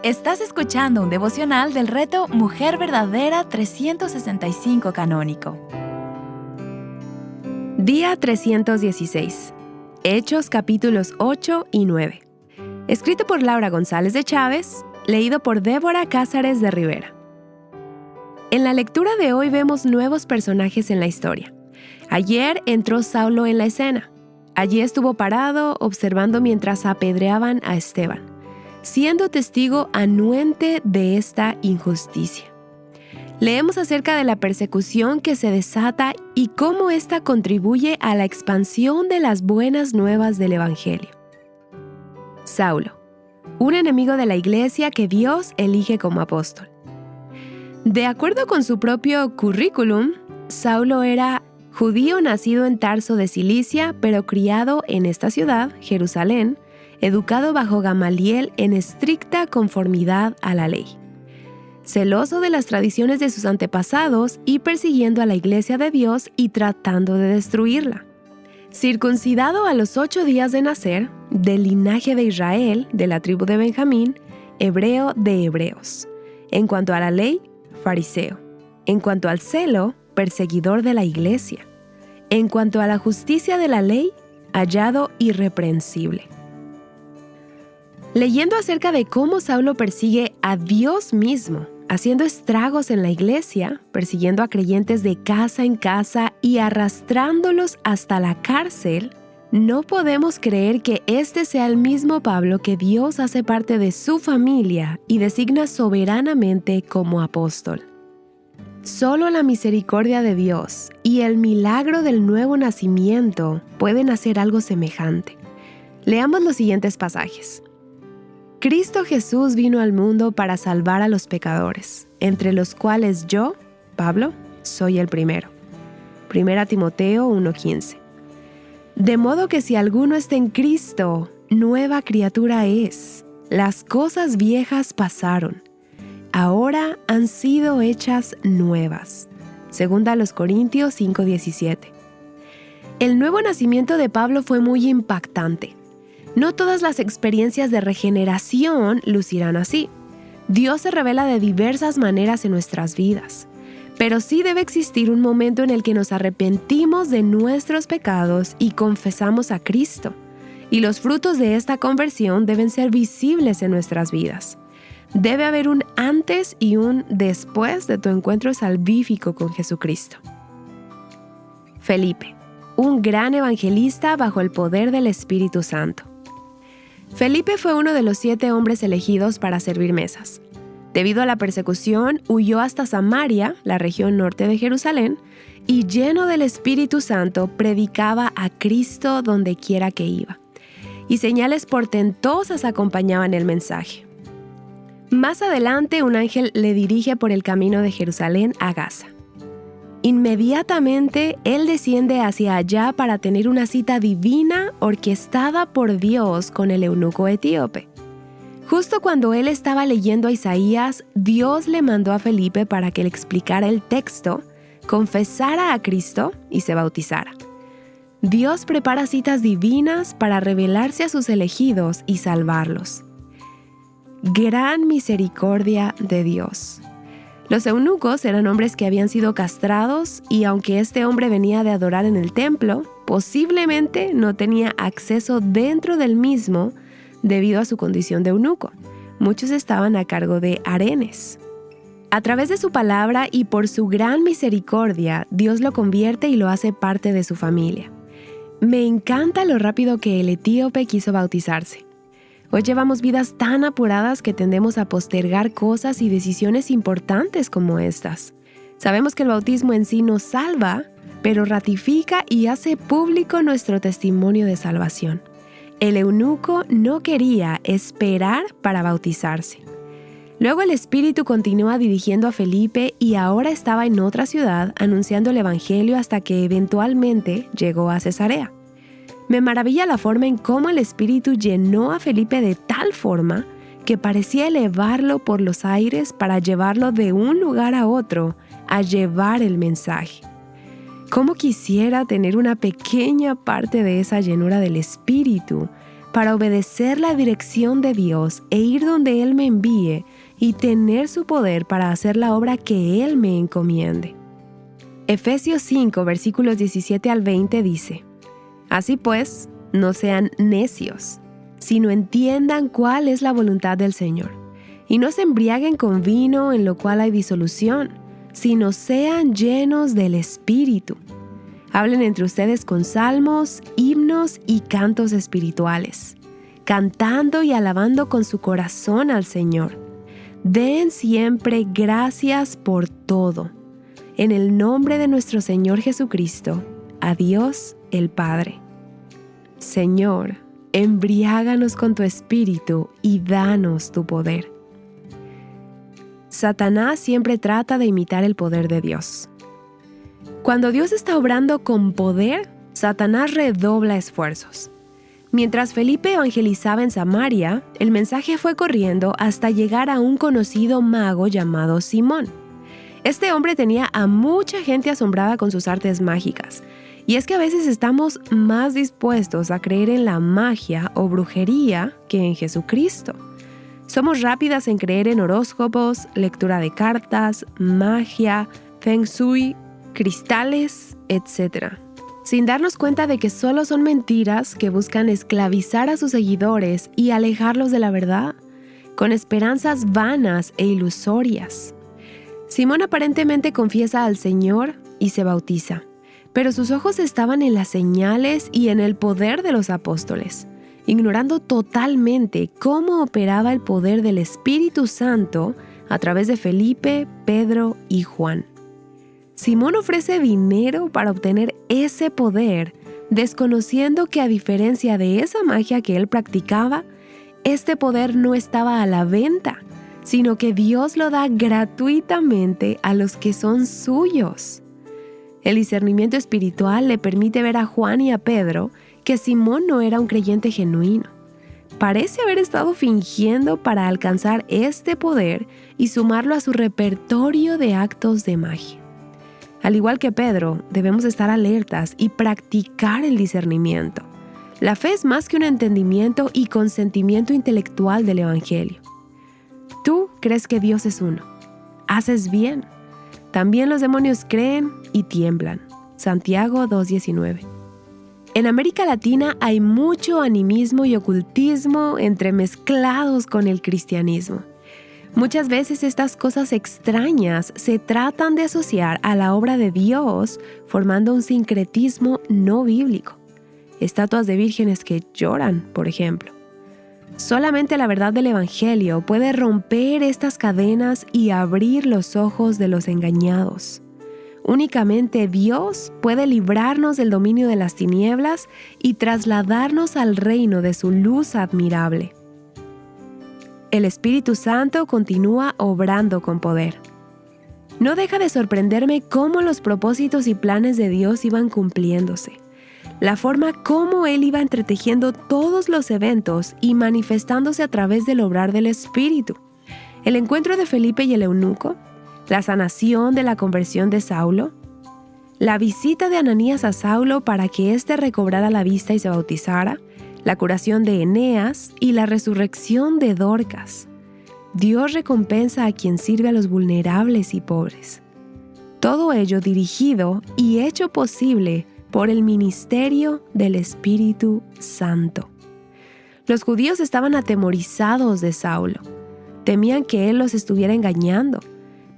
Estás escuchando un devocional del reto Mujer Verdadera 365 Canónico. Día 316. Hechos capítulos 8 y 9. Escrito por Laura González de Chávez, leído por Débora Cázares de Rivera. En la lectura de hoy vemos nuevos personajes en la historia. Ayer entró Saulo en la escena. Allí estuvo parado observando mientras apedreaban a Esteban, siendo testigo anuente de esta injusticia. Leemos acerca de la persecución que se desata y cómo ésta contribuye a la expansión de las buenas nuevas del Evangelio. Saulo, un enemigo de la iglesia que Dios elige como apóstol. De acuerdo con su propio currículum, Saulo era judío nacido en Tarso de Cilicia, pero criado en esta ciudad, Jerusalén, educado bajo Gamaliel en estricta conformidad a la ley. Celoso de las tradiciones de sus antepasados y persiguiendo a la iglesia de Dios y tratando de destruirla. Circuncidado a los 8 días de nacer, del linaje de Israel, de la tribu de Benjamín, hebreo de hebreos. En cuanto a la ley, fariseo. En cuanto al celo, perseguidor de la iglesia. En cuanto a la justicia de la ley, hallado irreprensible. Leyendo acerca de cómo Saulo persigue a Dios mismo, haciendo estragos en la iglesia, persiguiendo a creyentes de casa en casa y arrastrándolos hasta la cárcel, no podemos creer que este sea el mismo Pablo que Dios hace parte de su familia y designa soberanamente como apóstol. Solo la misericordia de Dios y el milagro del nuevo nacimiento pueden hacer algo semejante. Leamos los siguientes pasajes. Cristo Jesús vino al mundo para salvar a los pecadores, entre los cuales yo, Pablo, soy el primero. 1 Timoteo 1:15. De modo que si alguno está en Cristo, nueva criatura es. Las cosas viejas pasaron. Ahora han sido hechas nuevas. 2 Corintios 5:17. El nuevo nacimiento de Pablo fue muy impactante. No todas las experiencias de regeneración lucirán así. Dios se revela de diversas maneras en nuestras vidas. Pero sí debe existir un momento en el que nos arrepentimos de nuestros pecados y confesamos a Cristo. Y los frutos de esta conversión deben ser visibles en nuestras vidas. Debe haber un antes y un después de tu encuentro salvífico con Jesucristo. Felipe, un gran evangelista bajo el poder del Espíritu Santo. Felipe fue uno de los 7 hombres elegidos para servir mesas. Debido a la persecución, huyó hasta Samaria, la región norte de Jerusalén, y lleno del Espíritu Santo, predicaba a Cristo donde quiera que iba. Y señales portentosas acompañaban el mensaje. Más adelante, un ángel le dirige por el camino de Jerusalén a Gaza. Inmediatamente, él desciende hacia allá para tener una cita divina orquestada por Dios con el eunuco etíope. Justo cuando él estaba leyendo a Isaías, Dios le mandó a Felipe para que le explicara el texto, confesara a Cristo y se bautizara. Dios prepara citas divinas para revelarse a sus elegidos y salvarlos. Gran misericordia de Dios. Los eunucos eran hombres que habían sido castrados y aunque este hombre venía de adorar en el templo, posiblemente no tenía acceso dentro del mismo debido a su condición de eunuco. Muchos estaban a cargo de harenes. A través de su palabra y por su gran misericordia, Dios lo convierte y lo hace parte de su familia. Me encanta lo rápido que el etíope quiso bautizarse. Hoy llevamos vidas tan apuradas que tendemos a postergar cosas y decisiones importantes como estas. Sabemos que el bautismo en sí nos salva, pero ratifica y hace público nuestro testimonio de salvación. El eunuco no quería esperar para bautizarse. Luego el Espíritu continúa dirigiendo a Felipe y ahora estaba en otra ciudad anunciando el Evangelio hasta que eventualmente llegó a Cesarea. Me maravilla la forma en cómo el Espíritu llenó a Felipe de tal forma que parecía elevarlo por los aires para llevarlo de un lugar a otro, a llevar el mensaje. ¿Cómo quisiera tener una pequeña parte de esa llenura del Espíritu para obedecer la dirección de Dios e ir donde Él me envíe y tener su poder para hacer la obra que Él me encomiende. Efesios 5, versículos 17 al 20 dice: Así pues, no sean necios, sino entiendan cuál es la voluntad del Señor, y no se embriaguen con vino en lo cual hay disolución, sino sean llenos del Espíritu. Hablen entre ustedes con salmos, himnos y cantos espirituales, cantando y alabando con su corazón al Señor. Den siempre gracias por todo, en el nombre de nuestro Señor Jesucristo, a Dios el Padre. Señor, embriáganos con tu Espíritu y danos tu poder. Satanás siempre trata de imitar el poder de Dios. Cuando Dios está obrando con poder, Satanás redobla esfuerzos. Mientras Felipe evangelizaba en Samaria, el mensaje fue corriendo hasta llegar a un conocido mago llamado Simón. Este hombre tenía a mucha gente asombrada con sus artes mágicas. Y es que a veces estamos más dispuestos a creer en la magia o brujería que en Jesucristo. Somos rápidas en creer en horóscopos, lectura de cartas, magia, feng shui, cristales, etc., sin darnos cuenta de que solo son mentiras que buscan esclavizar a sus seguidores y alejarlos de la verdad, con esperanzas vanas e ilusorias. Simón aparentemente confiesa al Señor y se bautiza, pero sus ojos estaban en las señales y en el poder de los apóstoles, ignorando totalmente cómo operaba el poder del Espíritu Santo a través de Felipe, Pedro y Juan. Simón ofrece dinero para obtener ese poder, desconociendo que a diferencia de esa magia que él practicaba, este poder no estaba a la venta, sino que Dios lo da gratuitamente a los que son suyos. El discernimiento espiritual le permite ver a Juan y a Pedro que Simón no era un creyente genuino. Parece haber estado fingiendo para alcanzar este poder y sumarlo a su repertorio de actos de magia. Al igual que Pedro, debemos estar alertas y practicar el discernimiento. La fe es más que un entendimiento y consentimiento intelectual del Evangelio. Tú crees que Dios es uno. Haces bien. También los demonios creen y tiemblan. Santiago 2:19. En América Latina hay mucho animismo y ocultismo entremezclados con el cristianismo. Muchas veces estas cosas extrañas se tratan de asociar a la obra de Dios, formando un sincretismo no bíblico. Estatuas de vírgenes que lloran, por ejemplo. Solamente la verdad del Evangelio puede romper estas cadenas y abrir los ojos de los engañados. Únicamente Dios puede librarnos del dominio de las tinieblas y trasladarnos al reino de su luz admirable. El Espíritu Santo continúa obrando con poder. No deja de sorprenderme cómo los propósitos y planes de Dios iban cumpliéndose. La forma como Él iba entretejiendo todos los eventos y manifestándose a través del obrar del Espíritu. El encuentro de Felipe y el eunuco, la sanación de la conversión de Saulo, la visita de Ananías a Saulo para que éste recobrara la vista y se bautizara, la curación de Eneas y la resurrección de Dorcas. Dios recompensa a quien sirve a los vulnerables y pobres. Todo ello dirigido y hecho posible por el ministerio del Espíritu Santo. Los judíos estaban atemorizados de Saulo. Temían que él los estuviera engañando,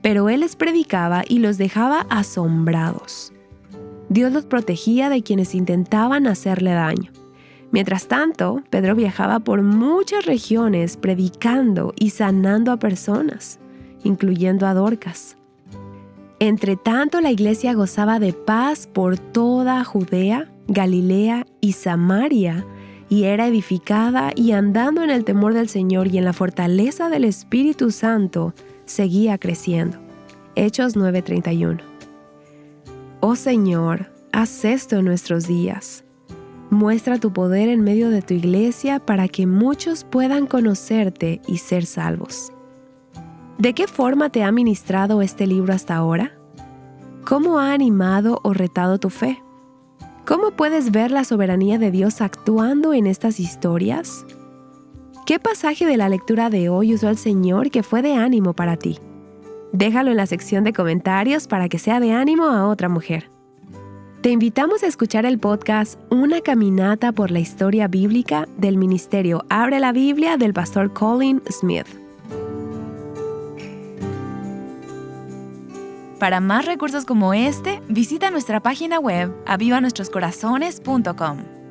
pero él les predicaba y los dejaba asombrados. Dios los protegía de quienes intentaban hacerle daño. Mientras tanto, Pedro viajaba por muchas regiones predicando y sanando a personas, incluyendo a Dorcas. Entre tanto, la iglesia gozaba de paz por toda Judea, Galilea y Samaria, y era edificada y andando en el temor del Señor y en la fortaleza del Espíritu Santo, seguía creciendo. Hechos 9:31. Oh Señor, haz esto en nuestros días. Muestra tu poder en medio de tu iglesia para que muchos puedan conocerte y ser salvos. ¿De qué forma te ha ministrado este libro hasta ahora? ¿Cómo ha animado o retado tu fe? ¿Cómo puedes ver la soberanía de Dios actuando en estas historias? ¿Qué pasaje de la lectura de hoy usó el Señor que fue de ánimo para ti? Déjalo en la sección de comentarios para que sea de ánimo a otra mujer. Te invitamos a escuchar el podcast Una caminata por la historia bíblica del ministerio Abre la Biblia del pastor Colin Smith. Para más recursos como este, visita nuestra página web avivanuestroscorazones.com.